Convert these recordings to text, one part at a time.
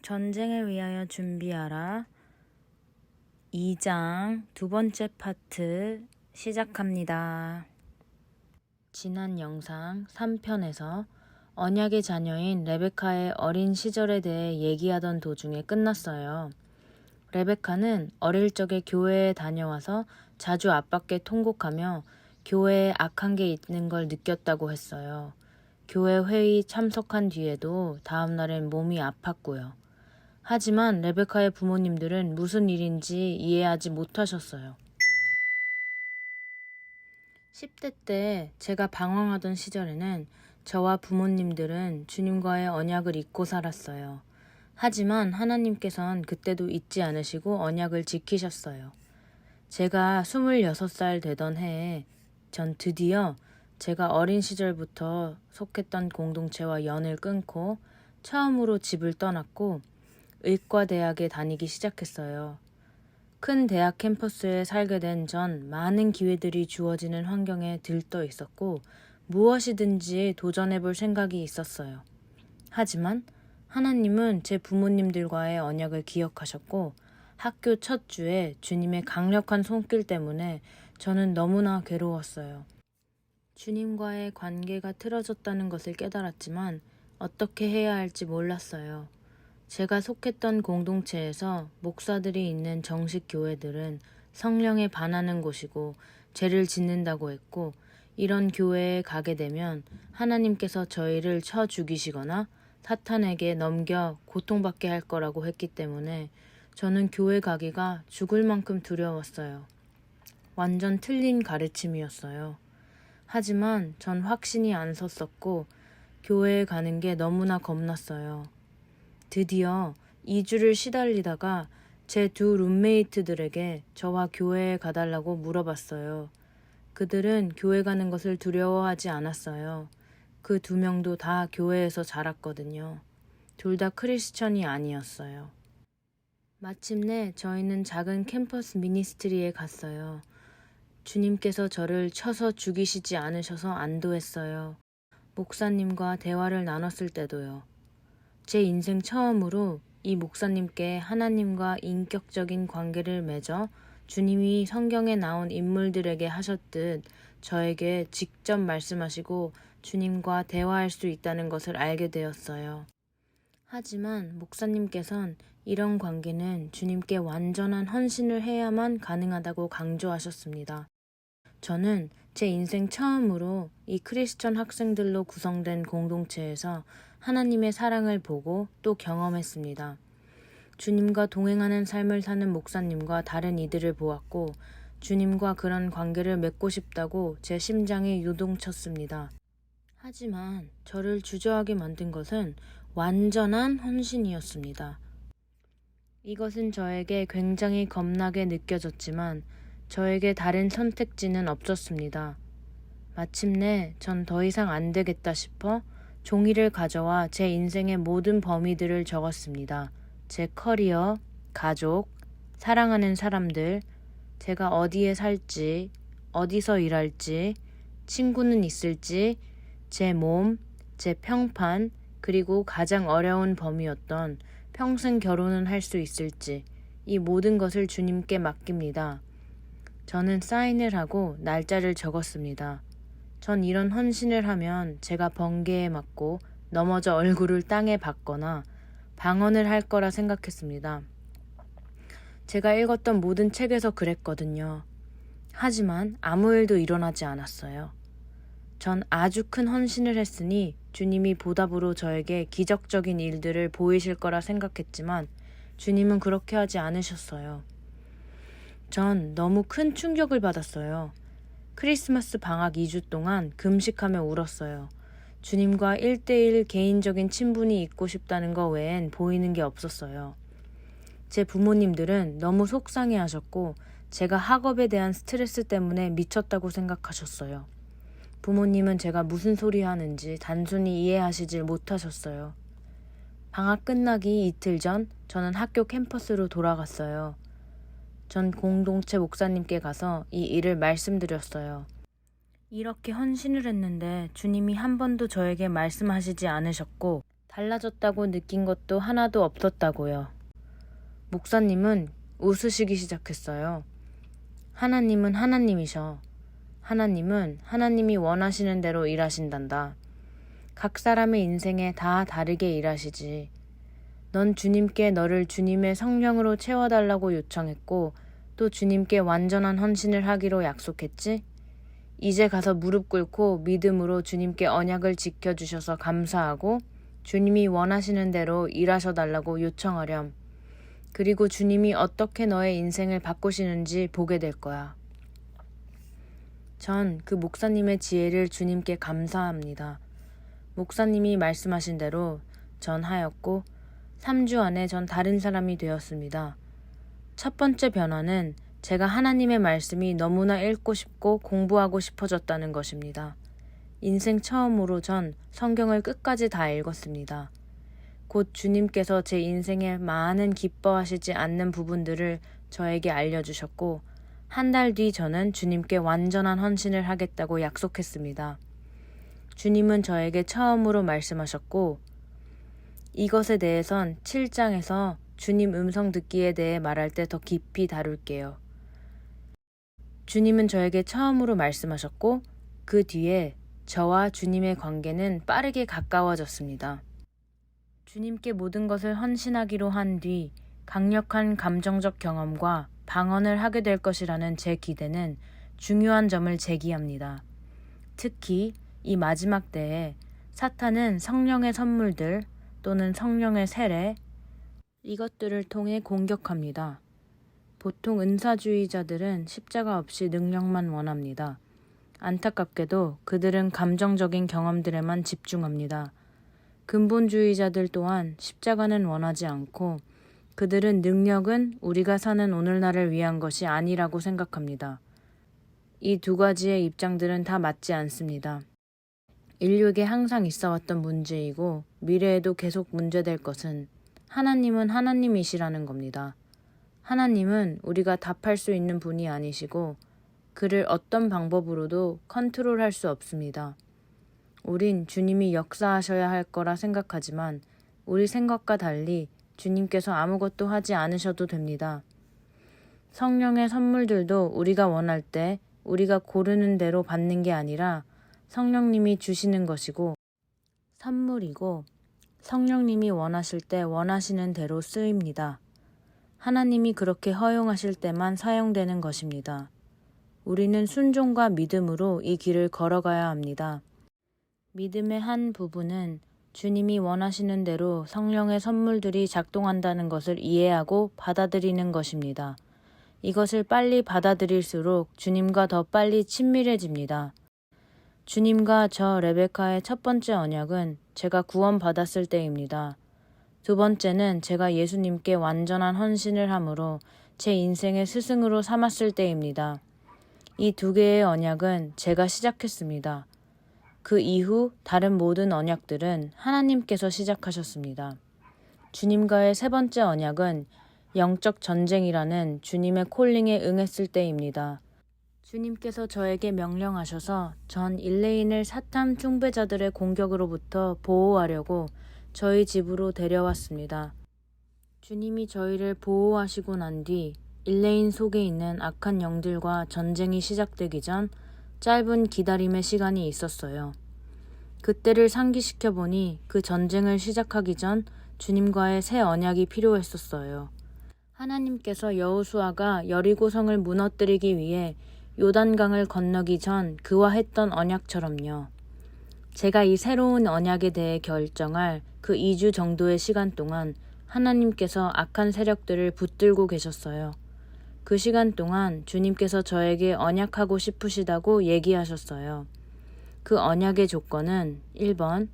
전쟁을 위하여 준비하라. 2장 두 번째 파트 시작합니다. 지난 영상 3편에서 언약의 자녀인 레베카의 어린 시절에 대해 얘기하던 도중에 끝났어요. 레베카는 어릴 적에 교회에 다녀와서 자주 아빠께 통곡하며 교회에 악한 게 있는 걸 느꼈다고 했어요. 교회 회의 참석한 뒤에도 다음날엔 몸이 아팠고요. 하지만 레베카의 부모님들은 무슨 일인지 이해하지 못하셨어요. 10대 때 제가 방황하던 시절에는 저와 부모님들은 주님과의 언약을 잊고 살았어요. 하지만 하나님께서는 그때도 잊지 않으시고 언약을 지키셨어요. 제가 26살 되던 해에 전 드디어 제가 어린 시절부터 속했던 공동체와 연을 끊고 처음으로 집을 떠났고 의과대학에 다니기 시작했어요. 큰 대학 캠퍼스에 살게 된 전 많은 기회들이 주어지는 환경에 들떠 있었고 무엇이든지 도전해볼 생각이 있었어요. 하지만 하나님은 제 부모님들과의 언약을 기억하셨고 학교 첫 주에 주님의 강력한 손길 때문에 저는 너무나 괴로웠어요. 주님과의 관계가 틀어졌다는 것을 깨달았지만 어떻게 해야 할지 몰랐어요. 제가 속했던 공동체에서 목사들이 있는 정식 교회들은 성령에 반하는 곳이고 죄를 짓는다고 했고 이런 교회에 가게 되면 하나님께서 저희를 쳐 죽이시거나 사탄에게 넘겨 고통받게 할 거라고 했기 때문에 저는 교회 가기가 죽을 만큼 두려웠어요. 완전 틀린 가르침이었어요. 하지만 전 확신이 안 섰었고 교회에 가는 게 너무나 겁났어요. 드디어 2주를 시달리다가 제 두 룸메이트들에게 저와 교회에 가달라고 물어봤어요. 그들은 교회 가는 것을 두려워하지 않았어요. 그 두 명도 다 교회에서 자랐거든요. 둘 다 크리스천이 아니었어요. 마침내 저희는 작은 캠퍼스 미니스트리에 갔어요. 주님께서 저를 쳐서 죽이시지 않으셔서 안도했어요. 목사님과 대화를 나눴을 때도요. 제 인생 처음으로 이 목사님께 하나님과 인격적인 관계를 맺어 주님이 성경에 나온 인물들에게 하셨듯 저에게 직접 말씀하시고 주님과 대화할 수 있다는 것을 알게 되었어요. 하지만 목사님께서는 이런 관계는 주님께 완전한 헌신을 해야만 가능하다고 강조하셨습니다. 저는 제 인생 처음으로 이 크리스천 학생들로 구성된 공동체에서 하나님의 사랑을 보고 또 경험했습니다. 주님과 동행하는 삶을 사는 목사님과 다른 이들을 보았고 주님과 그런 관계를 맺고 싶다고 제 심장이 요동쳤습니다. 하지만 저를 주저하게 만든 것은 완전한 헌신이었습니다. 이것은 저에게 굉장히 겁나게 느껴졌지만 저에게 다른 선택지는 없었습니다. 마침내 전 더 이상 안 되겠다 싶어 종이를 가져와 제 인생의 모든 범위들을 적었습니다. 제 커리어, 가족, 사랑하는 사람들, 제가 어디에 살지, 어디서 일할지, 친구는 있을지, 제 몸, 제 평판, 그리고 가장 어려운 범위였던 평생 결혼은 할 수 있을지 이 모든 것을 주님께 맡깁니다. 저는 사인을 하고 날짜를 적었습니다. 전 이런 헌신을 하면 제가 번개에 맞고 넘어져 얼굴을 땅에 박거나 방언을 할 거라 생각했습니다. 제가 읽었던 모든 책에서 그랬거든요. 하지만 아무 일도 일어나지 않았어요. 전 아주 큰 헌신을 했으니 주님이 보답으로 저에게 기적적인 일들을 보이실 거라 생각했지만 주님은 그렇게 하지 않으셨어요. 전 너무 큰 충격을 받았어요. 크리스마스 방학 2주 동안 금식하며 울었어요. 주님과 1대1 개인적인 친분이 있고 싶다는 거 외엔 보이는 게 없었어요. 제 부모님들은 너무 속상해 하셨고 제가 학업에 대한 스트레스 때문에 미쳤다고 생각하셨어요. 부모님은 제가 무슨 소리 하는지 단순히 이해하시질 못하셨어요. 방학 끝나기 이틀 전 저는 학교 캠퍼스로 돌아갔어요. 전 공동체 목사님께 가서 이 일을 말씀드렸어요. 이렇게 헌신을 했는데 주님이 한 번도 저에게 말씀하시지 않으셨고 달라졌다고 느낀 것도 하나도 없었다고요. 목사님은 웃으시기 시작했어요. 하나님은 하나님이셔. 하나님은 하나님이 원하시는 대로 일하신단다. 각 사람의 인생에 다 다르게 일하시지. 넌 주님께 너를 주님의 성령으로 채워달라고 요청했고 또 주님께 완전한 헌신을 하기로 약속했지? 이제 가서 무릎 꿇고 믿음으로 주님께 언약을 지켜주셔서 감사하고 주님이 원하시는 대로 일하셔달라고 요청하렴. 그리고 주님이 어떻게 너의 인생을 바꾸시는지 보게 될 거야. 전 그 목사님의 지혜를 주님께 감사합니다. 목사님이 말씀하신 대로 전 하였고 3주 안에 전 다른 사람이 되었습니다. 첫 번째 변화는 제가 하나님의 말씀이 너무나 읽고 싶고 공부하고 싶어졌다는 것입니다. 인생 처음으로 전 성경을 끝까지 다 읽었습니다. 곧 주님께서 제 인생에 많은 기뻐하시지 않는 부분들을 저에게 알려주셨고 한 달 뒤 저는 주님께 완전한 헌신을 하겠다고 약속했습니다. 주님은 저에게 처음으로 말씀하셨고 이것에 대해선 7장에서 주님 음성 듣기에 대해 말할 때 더 깊이 다룰게요. 주님은 저에게 처음으로 말씀하셨고 그 뒤에 저와 주님의 관계는 빠르게 가까워졌습니다. 주님께 모든 것을 헌신하기로 한 뒤 강력한 감정적 경험과 방언을 하게 될 것이라는 제 기대는 중요한 점을 제기합니다. 특히 이 마지막 때에 사탄은 성령의 선물들 또는 성령의 세례 이것들을 통해 공격합니다. 보통 은사주의자들은 십자가 없이 능력만 원합니다. 안타깝게도 그들은 감정적인 경험들에만 집중합니다. 근본주의자들 또한 십자가는 원하지 않고 그들은 능력은 우리가 사는 오늘날을 위한 것이 아니라고 생각합니다. 이 두 가지의 입장들은 다 맞지 않습니다. 인류에게 항상 있어왔던 문제이고 미래에도 계속 문제될 것은 하나님은 하나님이시라는 겁니다. 하나님은 우리가 답할 수 있는 분이 아니시고 그를 어떤 방법으로도 컨트롤할 수 없습니다. 우린 주님이 역사하셔야 할 거라 생각하지만 우리 생각과 달리 주님께서 아무것도 하지 않으셔도 됩니다. 성령의 선물들도 우리가 원할 때 우리가 고르는 대로 받는 게 아니라 성령님이 주시는 것이고 선물이고 성령님이 원하실 때 원하시는 대로 쓰입니다. 하나님이 그렇게 허용하실 때만 사용되는 것입니다. 우리는 순종과 믿음으로 이 길을 걸어가야 합니다. 믿음의 한 부분은 주님이 원하시는 대로 성령의 선물들이 작동한다는 것을 이해하고 받아들이는 것입니다. 이것을 빨리 받아들일수록 주님과 더 빨리 친밀해집니다. 주님과 저 레베카의 첫 번째 언약은 제가 구원받았을 때입니다. 두 번째는 제가 예수님께 완전한 헌신을 함으로 제 인생의 스승으로 삼았을 때입니다. 이 두 개의 언약은 제가 시작했습니다. 그 이후 다른 모든 언약들은 하나님께서 시작하셨습니다. 주님과의 세 번째 언약은 영적 전쟁이라는 주님의 콜링에 응했을 때입니다. 주님께서 저에게 명령하셔서 전 일레인을 사탄 숭배자들의 공격으로부터 보호하려고 저희 집으로 데려왔습니다. 주님이 저희를 보호하시고 난 뒤 일레인 속에 있는 악한 영들과 전쟁이 시작되기 전 짧은 기다림의 시간이 있었어요. 그때를 상기시켜 보니 그 전쟁을 시작하기 전 주님과의 새 언약이 필요했었어요. 하나님께서 여호수아가 여리고성을 무너뜨리기 위해 요단강을 건너기 전 그와 했던 언약처럼요. 제가 이 새로운 언약에 대해 결정할 그 2주 정도의 시간 동안 하나님께서 악한 세력들을 붙들고 계셨어요. 그 시간 동안 주님께서 저에게 언약하고 싶으시다고 얘기하셨어요. 그 언약의 조건은 1번,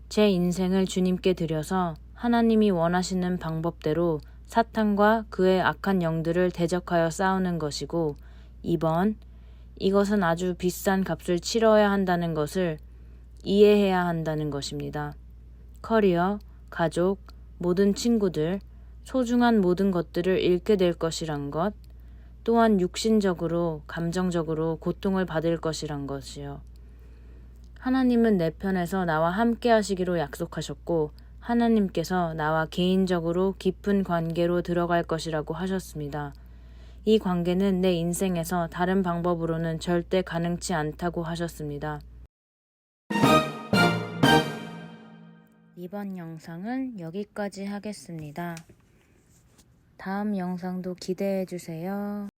제 인생을 주님께 드려서 하나님이 원하시는 방법대로 사탄과 그의 악한 영들을 대적하여 싸우는 것이고 2번, 이것은 아주 비싼 값을 치러야 한다는 것을 이해해야 한다는 것입니다. 커리어, 가족, 모든 친구들, 소중한 모든 것들을 잃게 될 것이란 것, 또한 육신적으로, 감정적으로 고통을 받을 것이란 것이요. 하나님은 내 편에서 나와 함께 하시기로 약속하셨고 하나님께서 나와 개인적으로 깊은 관계로 들어갈 것이라고 하셨습니다. 이 관계는 내 인생에서 다른 방법으로는 절대 가능치 않다고 하셨습니다. 이번 영상은 여기까지 하겠습니다. 다음 영상도 기대해 주세요.